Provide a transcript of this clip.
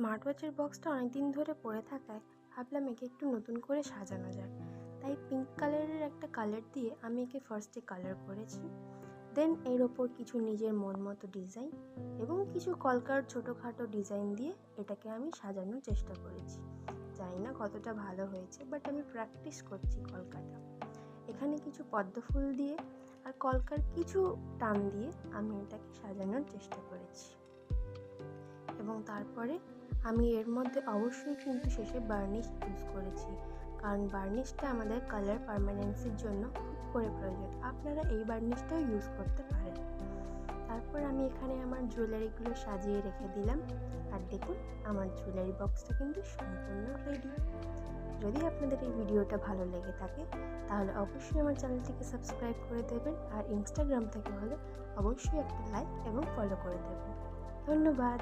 Smart ওয়াচের বক্সটা অনেকদিন ধরে পড়ে থাকায় ভাবলাম একে একটু নতুন করে সাজানো যায়। তাই পিঙ্ক কালারের একটা কালার দিয়ে আমি একে ফার্স্টে কালার করেছি। দেন এর ওপর কিছু নিজের মন মতো ডিজাইন এবং কিছু কলকার ছোটোখাটো ডিজাইন দিয়ে এটাকে আমি সাজানোর চেষ্টা করেছি। জানি না কতটা ভালো হয়েছে, বাট আমি প্র্যাকটিস করছি কলকাটা। এখানে কিছু পদ্ম ফুল দিয়ে আর কলকার কিছু টান দিয়ে আমি এটাকে সাজানোর চেষ্টা করেছি। এবং তারপরে আমি এর মধ্যে অবশ্যই কিন্তু শেষে বার্নিশ ইউজ করেছি, কারণ বার্নিশটা আমাদের কালার পারমানেন্সির জন্য খুব করে প্রয়োজন। আপনারা এই বার্নিশটাও ইউজ করতে পারেন। তারপর আমি এখানে আমার জুয়েলারিগুলো সাজিয়ে রেখে দিলাম। আর দেখুন, আমার জুয়েলারি বক্সটা কিন্তু সম্পূর্ণ রেডি। যদি আপনাদের এই ভিডিওটা ভালো লেগে থাকে তাহলে অবশ্যই আমার চ্যানেলটিকে সাবস্ক্রাইব করে দেবেন, আর ইনস্টাগ্রাম থেকে হলে অবশ্যই একটা লাইক এবং ফলো করে দেবেন। ধন্যবাদ।